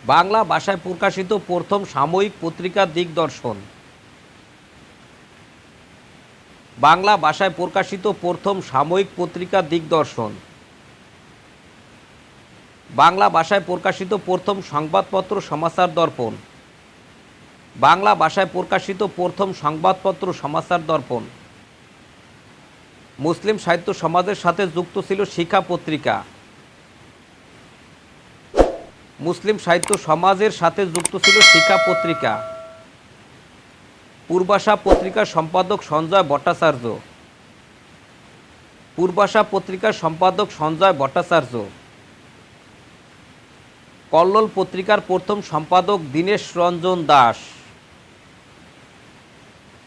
বাংলা ভাষায় প্রকাশিত প্রথম সাময়িক পত্রিকা দিগদর্শন। বাংলা ভাষায় প্রকাশিত প্রথম সাময়িক পত্রিকা দিগদর্শন। বাংলা ভাষায় প্রকাশিত প্রথম সংবাদপত্র সমাচার দর্পণ। বাংলা ভাষায় প্রকাশিত প্রথম সংবাদপত্র সমাচার দর্পণ। মুসলিম সাহিত্য সমাজের সাথে যুক্ত ছিল শিক্ষা পত্রিকা। মুসলিম সাহিত্য সমাজের সাথে যুক্ত ছিল শিক্ষা পত্রিকা। পূর্বাশা পত্রিকার সম্পাদক সঞ্জয় ভট্টাচার্য। পূর্বাশা পত্রিকার সম্পাদক সঞ্জয় ভট্টাচার্য। কল্লোল পত্রিকার প্রথম সম্পাদক দীনেশ রঞ্জন দাস।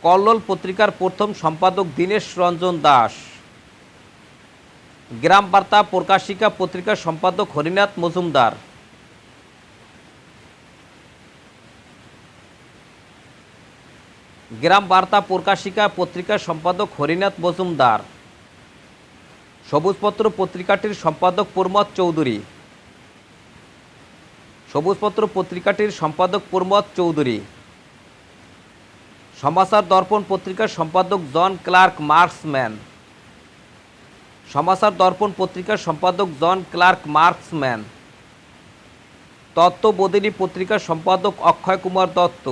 কল্লোল পত্রিকার প্রথম সম্পাদক দীনেশ রঞ্জন দাস। গ্রাম বার্তা প্রকাশিকা পত্রিকার সম্পাদক হরিনাথ মজুমদার। গ্রাম বার্তা প্রকাশিকা পত্রিকার সম্পাদক হরিনাথ মজুমদার। সবুজপত্র পত্রিকাটির সম্পাদক প্রমথ চৌধুরী। সবুজপত্র পত্রিকাটির সম্পাদক প্রমথ চৌধুরী। সমাচার দর্পণ পত্রিকার সম্পাদক জন ক্লার্ক মার্কসম্যান। সমাচার দর্পণ পত্রিকার সম্পাদক জন ক্লার্ক মার্কসম্যান। তত্ত্ববোধিনী পত্রিকার সম্পাদক অক্ষয় কুমার দত্ত।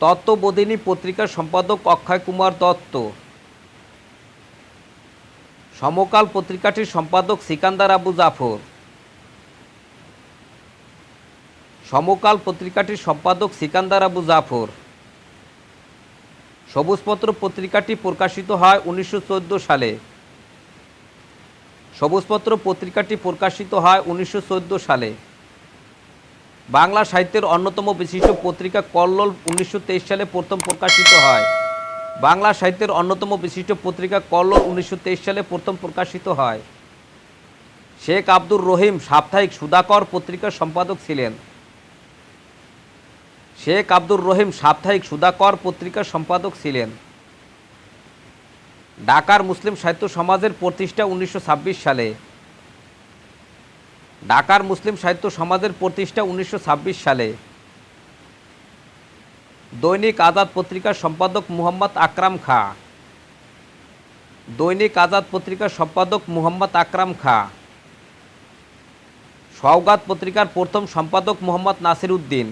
তত্ত্ববোধিনী পত্রিকার সম্পাদক অক্ষয় কুমার দত্ত। সমকাল পত্রিকাটির সম্পাদক সিকান্দার আবু জাফর। সমকাল পত্রিকাটির সম্পাদক সিকান্দার আবু জাফর। সবুজপত্র পত্রিকাটি প্রকাশিত হয় 1914 সালে। সবুজপত্র পত্রিকাটি প্রকাশিত হয় 1914 সালে। বাংলা সাহিত্যের অন্যতম বিশিষ্ট পত্রিকা কল্লোল 1923 সালে প্রথম প্রকাশিত হয়। বাংলা সাহিত্যের অন্যতম বিশিষ্ট পত্রিকা কল্লোল 1923 সালে প্রথম প্রকাশিত হয়। শেখ আব্দুর রহিম সাপ্তাহিক সুধাকর পত্রিকার সম্পাদক ছিলেন। শেখ আব্দুর রহিম সাপ্তাহিক সুধাকর পত্রিকার সম্পাদক ছিলেন। ঢাকার মুসলিম সাহিত্য সমাজের প্রতিষ্ঠা 1926 সালে। ঢাকার মুসলিম সাহিত্য সমাজের প্রতিষ্ঠা 1926 সালে। দৈনিক আজাদ পত্রিকার সম্পাদক মুহাম্মদ আকরাম খাঁ। দৈনিক আজাদ পত্রিকার সম্পাদক মুহাম্মদ আকরাম খাঁ। সওগাত পত্রিকার প্রথম সম্পাদক মোহাম্মদ নাসির উদ্দিন।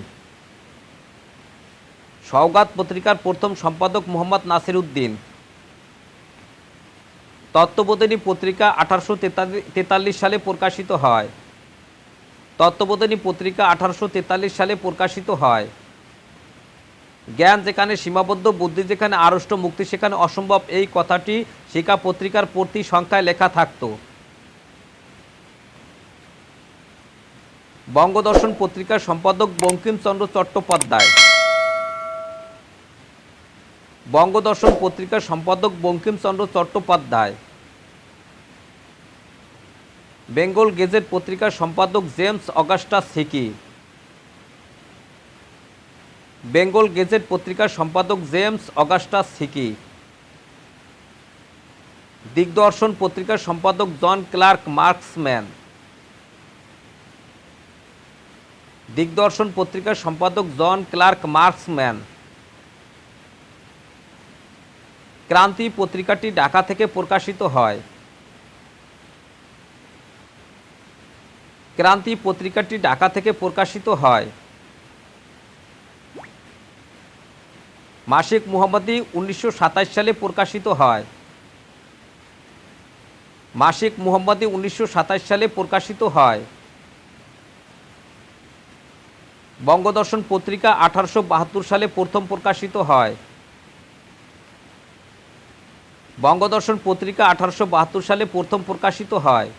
সওগাত পত্রিকার প্রথম সম্পাদক মোহাম্মদ নাসির উদ্দিন। তত্ত্ববোধিনী পত্রিকা 1843 সালে প্রকাশিত হয়। তত্ত্ববোধিনী পত্রিকা 1843 সালে প্রকাশিত হয়। জ্ঞান যেখানে সীমাবদ্ধ, বুদ্ধি যেখানে আড়ষ্ট, মুক্তি সেখানে অসম্ভব, এই কথাটি শিক্ষা পত্রিকার প্রতি সংখ্যায় লেখা থাকত। বঙ্গদর্শন পত্রিকার সম্পাদক বঙ্কিমচন্দ্র চট্টোপাধ্যায়। বঙ্গদর্শন পত্রিকার সম্পাদক বঙ্কিমচন্দ্র চট্টোপাধ্যায়। বেঙ্গল গেজেট পত্রিকার সম্পাদক James Augustus Hicky. Bengal Gazette পত্রিকার সম্পাদক জেমস অগাস্টাস হিকি। দিগদর্শন পত্রিকার সম্পাদক জন ক্লার্ক মার্কসম্যান। দিগদর্শন পত্রিকার সম্পাদক জন ক্লার্ক মার্কসম্যান। ক্রান্তি পত্রিকাটি ঢাকা থেকে প্রকাশিত হয়। ক্রান্তি পত্রিকাটি ঢাকা থেকে প্রকাশিত হয়। মাসিক মুহাম্মদী 1927 সালে প্রকাশিত হয়। মাসিক মুহাম্মদী 1927 সালে প্রকাশিত হয়। বঙ্গদর্শন পত্রিকা 1872 সালে প্রথম প্রকাশিত হয়। বঙ্গদর্শন পত্রিকা 1872 সালে প্রথম প্রকাশিত হয়।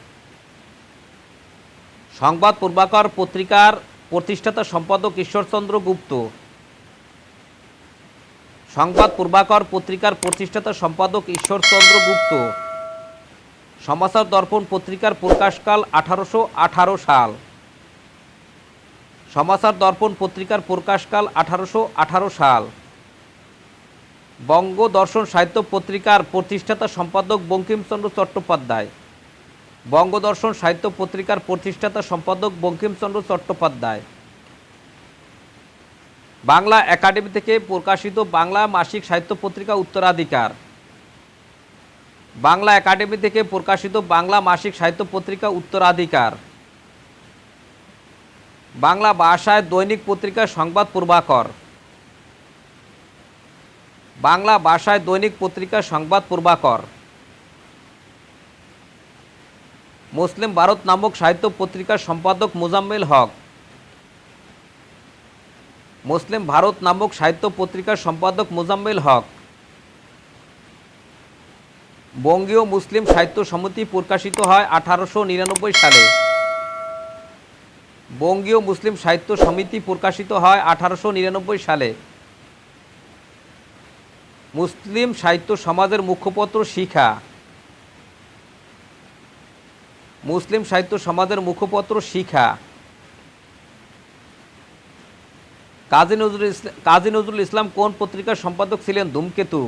সংবাদ পূর্বাকর পত্রিকার প্রতিষ্ঠাতা সম্পাদক ঈশ্বরচন্দ্র গুপ্ত। সংবাদ পূর্বাকর পত্রিকার প্রতিষ্ঠাতা সম্পাদক ঈশ্বরচন্দ্র গুপ্ত। সমাচার দর্পণ পত্রিকার প্রকাশকাল 1818 সাল। সমাচার দর্পণ পত্রিকার প্রকাশকাল 1818 সাল। বঙ্গদর্শন সাহিত্য পত্রিকার প্রতিষ্ঠাতা সম্পাদক বঙ্কিমচন্দ্র চট্টোপাধ্যায়। বঙ্গদর্শন সাহিত্য পত্রিকার প্রতিষ্ঠাতা সম্পাদক বঙ্কিমচন্দ্র চট্টোপাধ্যায়। বাংলা একাডেমি থেকে প্রকাশিত বাংলা মাসিক সাহিত্য পত্রিকা উত্তরাধিকার। বাংলা একাডেমি থেকে প্রকাশিত বাংলা মাসিক সাহিত্য পত্রিকা উত্তরাধিকার। বাংলা ভাষায় দৈনিক পত্রিকা সংবাদ পূর্বাকর। বাংলা ভাষায় দৈনিক পত্রিকা সংবাদ পূর্বাকর। মুসলিম ভারত নামক সাহিত্য পত্রিকার সম্পাদক মোজাম্মেল হক। মুসলিম ভারত নামক সাহিত্য পত্রিকার সম্পাদক মোজাম্মেল হক। বঙ্গীয় মুসলিম সাহিত্য সমিতি প্রকাশিত হয় 1899 সালে। বঙ্গীয় মুসলিম সাহিত্য সমিতি প্রকাশিত হয় 1899 সালে। মুসলিম সাহিত্য সমাজের মুখপত্র শিখা। মুসলিম সাহিত্য সমাজের মুখপত্র শিখা। কাজী নজরুল ইসলাম কোন পত্রিকার সম্পাদক ছিলেন? ধূমকেতু।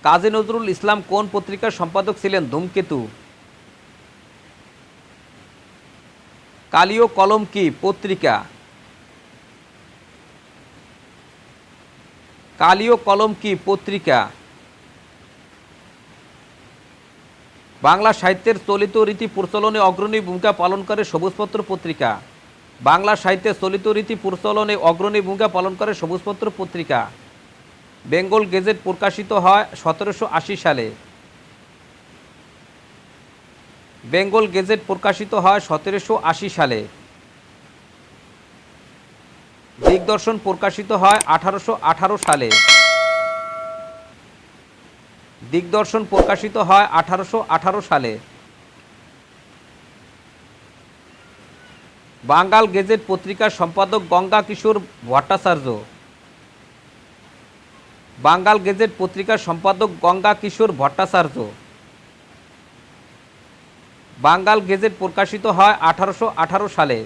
কাজী নজরুল ইসলাম কোন পত্রিকার সম্পাদক ছিলেন? ধূমকেতু। কালিও কলম কি পত্রিকা? কালিও কলম কি পত্রিকা? বাংলা সাহিত্যের চলিত রীতি প্রচলনে অগ্রণী ভূমিকা পালন করে সবুজপত্র পত্রিকা। বাংলা সাহিত্যের চলিত রীতি প্রচলনে অগ্রণী ভূমিকা পালন করে সবুজপত্র পত্রিকা। বেঙ্গল গেজেট প্রকাশিত হয় 1780 সালে। বেঙ্গল গেজেট প্রকাশিত হয় 1780 সালে। দিগদর্শন প্রকাশিত হয় 1818 সালে। দিগদর্শন প্রকাশিত হয় 1818 সালে। বাঙ্গাল গেজেট পত্রিকার সম্পাদক গঙ্গা কিশোর ভট্টাচার্য। বাঙ্গাল গেজেট পত্রিকার সম্পাদক গঙ্গা কিশোর ভট্টাচার্য। বাঙ্গাল গেজেট প্রকাশিত হয় 1818 সালে।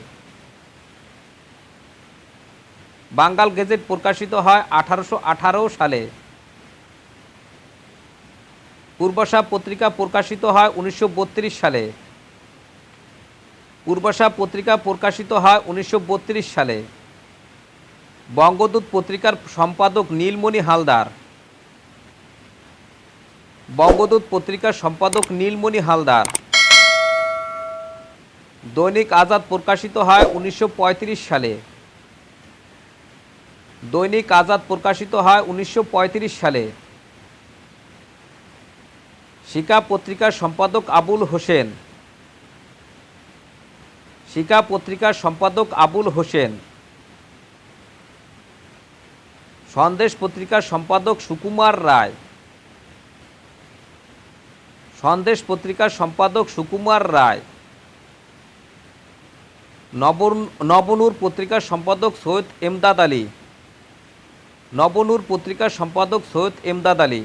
বাঙ্গাল গেজেট প্রকাশিত হয় 1818 সালে। পূর্বাশা পত্রিকা প্রকাশিত হয় 1932 সালে। পূর্বাশা পত্রিকা প্রকাশিত হয় 1932 সালে। বঙ্গদূত পত্রিকার সম্পাদক নীলমণি হালদার। বঙ্গদূত পত্রিকার সম্পাদক নীলমণি হালদার। দৈনিক আজাদ প্রকাশিত হয় 1935 সালে। দৈনিক আজাদ প্রকাশিত হয় 1935 সালে। শিকা পত্রিকার সম্পাদক আবুল হোসেন। শিকা পত্রিকার সম্পাদক আবুল হোসেন। সন্দেশ পত্রিকার সম্পাদক সুকুমার রায়। সন্দেশ পত্রিকার সম্পাদক সুকুমার রায়। নবনূর পত্রিকার সম্পাদক সৈয়দ এমদাদ আলী। নবনূর পত্রিকার সম্পাদক সৈয়দ এমদাদ আলী।